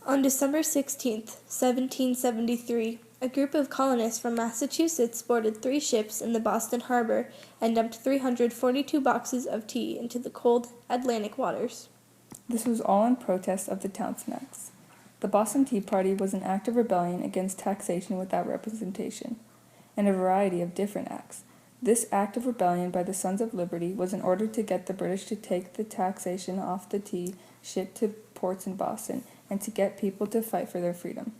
On December 16th, 1773, a group of colonists from Massachusetts boarded 3 ships in the Boston harbor and dumped 342 boxes of tea into the cold Atlantic waters. This was all in protest of the Townshend Acts. The Boston Tea Party was an act of rebellion against taxation without representation, and a variety of different acts. This act of rebellion by the Sons of Liberty was in order to get the British to take the taxation off the tea shipped to ports in Boston, and to get people to fight for their freedom.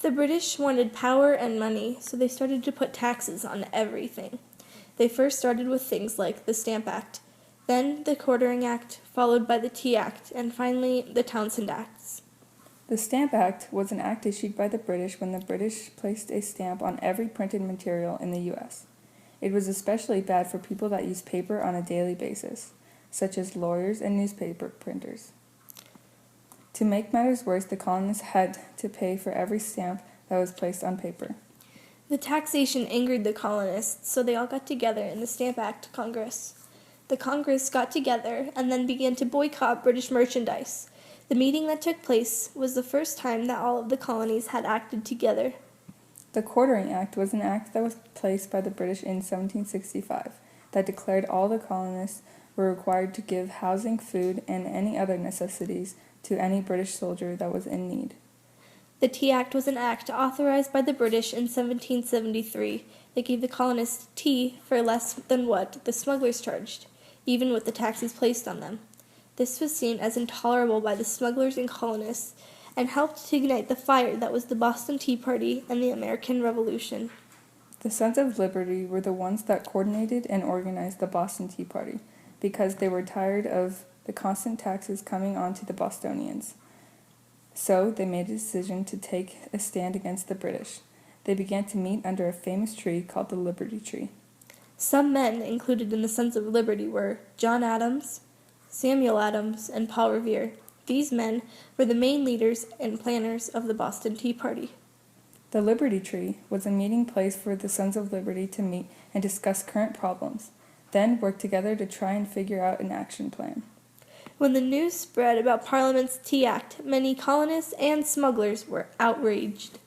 The British wanted power and money, so they started to put taxes on everything. They first started with things like the Stamp Act, then the Quartering Act, followed by the Tea Act, and finally the Townshend Acts. The Stamp Act was an act issued by the British when the British placed a stamp on every printed material in the U.S. It was especially bad for people that used paper on a daily basis, such as lawyers and newspaper printers. To make matters worse, the colonists had to pay for every stamp that was placed on paper. The taxation angered the colonists, so they all got together in the Stamp Act Congress. The Congress got together and then began to boycott British merchandise. The meeting that took place was the first time that all of the colonies had acted together. The Quartering Act was an act that was placed by the British in 1765 that declared all the colonists were required to give housing, food, and any other necessities to any British soldier that was in need. The Tea Act was an act authorized by the British in 1773 that gave the colonists tea for less than what the smugglers charged, even with the taxes placed on them. This was seen as intolerable by the smugglers and colonists, and helped to ignite the fire that was the Boston Tea Party and the American Revolution. The Sons of Liberty were the ones that coordinated and organized the Boston Tea Party, because they were tired of the constant taxes coming on to the Bostonians. So they made a decision to take a stand against the British. They began to meet under a famous tree called the Liberty Tree. Some men included in the Sons of Liberty were John Adams, Samuel Adams, and Paul Revere. These men were the main leaders and planners of the Boston Tea Party. The Liberty Tree was a meeting place for the Sons of Liberty to meet and discuss current problems, then work together to try and figure out an action plan. When the news spread about Parliament's Tea Act, many colonists and smugglers were outraged.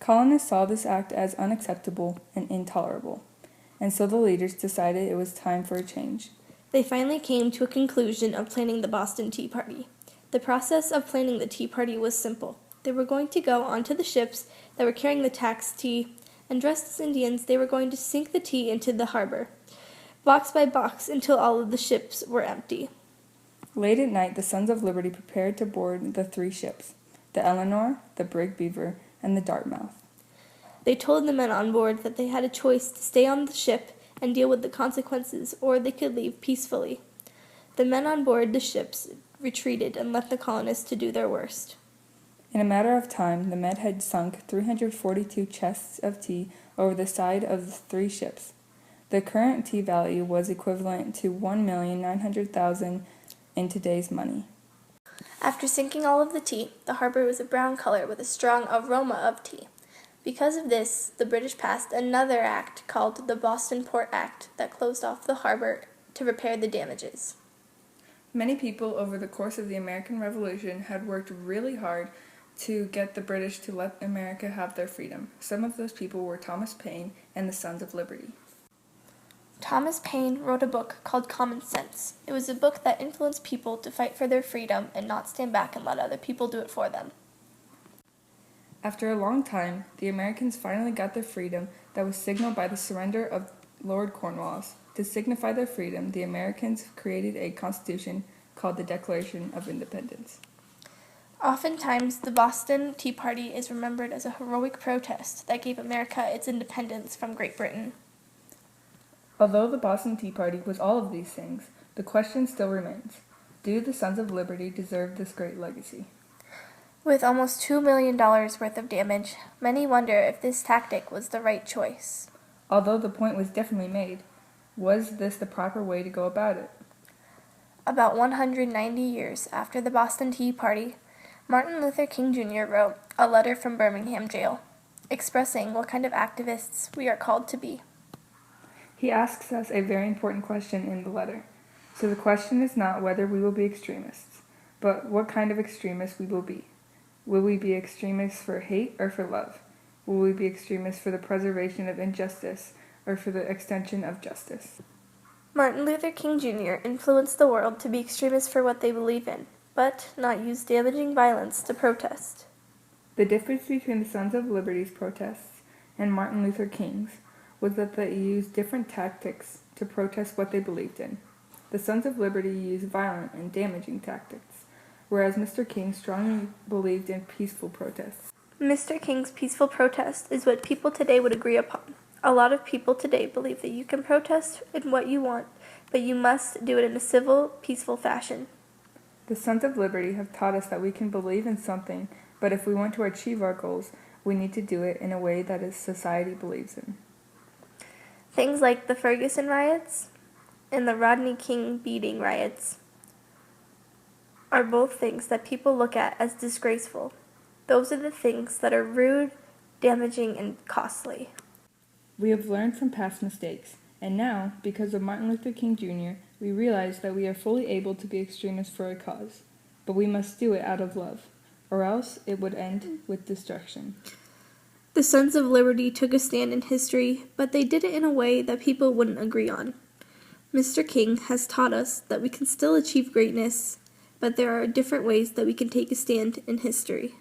Colonists saw this act as unacceptable and intolerable, and so the leaders decided it was time for a change. They finally came to a conclusion of planning the Boston Tea Party. The process of planning the Tea Party was simple. They were going to go onto the ships that were carrying the taxed tea, and dressed as Indians, they were going to sink the tea into the harbor, box by box, until all of the ships were empty. Late at night, the Sons of Liberty prepared to board the 3 ships, the Eleanor, the Brig Beaver, and the Dartmouth. They told the men on board that they had a choice to stay on the ship and deal with the consequences, or they could leave peacefully. The men on board the ships retreated and left the colonists to do their worst. In a matter of time, the men had sunk 342 chests of tea over the side of the 3 ships. The current tea value was equivalent to $1,900,000 in today's money. After sinking all of the tea, the harbor was a brown color with a strong aroma of tea. Because of this, the British passed another act called the Boston Port Act that closed off the harbor to repair the damages. Many people over the course of the American Revolution had worked really hard to get the British to let America have their freedom. Some of those people were Thomas Paine and the Sons of Liberty. Thomas Paine wrote a book called Common Sense. It was a book that influenced people to fight for their freedom and not stand back and let other people do it for them. After a long time, the Americans finally got their freedom that was signaled by the surrender of Lord Cornwallis. To signify their freedom, the Americans created a constitution called the Declaration of Independence. Oftentimes, the Boston Tea Party is remembered as a heroic protest that gave America its independence from Great Britain. Although the Boston Tea Party was all of these things, the question still remains: do the Sons of Liberty deserve this great legacy? With almost $2 million worth of damage, many wonder if this tactic was the right choice. Although the point was definitely made, was this the proper way to go about it? About 190 years after the Boston Tea Party, Martin Luther King Jr. wrote a letter from Birmingham jail, expressing what kind of activists we are called to be. He asks us a very important question in the letter. So the question is not whether we will be extremists, but what kind of extremists we will be. Will we be extremists for hate or for love? Will we be extremists for the preservation of injustice or for the extension of justice? Martin Luther King Jr. influenced the world to be extremists for what they believe in, but not use damaging violence to protest. The difference between the Sons of Liberty's protests and Martin Luther King's was that they used different tactics to protest what they believed in. The Sons of Liberty used violent and damaging tactics, whereas Mr. King strongly believed in peaceful protests. Mr. King's peaceful protest is what people today would agree upon. A lot of people today believe that you can protest in what you want, but you must do it in a civil, peaceful fashion. The Sons of Liberty have taught us that we can believe in something, but if we want to achieve our goals, we need to do it in a way that society believes in. Things like the Ferguson riots and the Rodney King beating riots are both things that people look at as disgraceful. Those are the things that are rude, damaging, and costly. We have learned from past mistakes, and now, because of Martin Luther King Jr., we realize that we are fully able to be extremists for a cause, but we must do it out of love, or else it would end with destruction. The Sons of Liberty took a stand in history, but they did it in a way that people wouldn't agree on. Mr. King has taught us that we can still achieve greatness, but there are different ways that we can take a stand in history.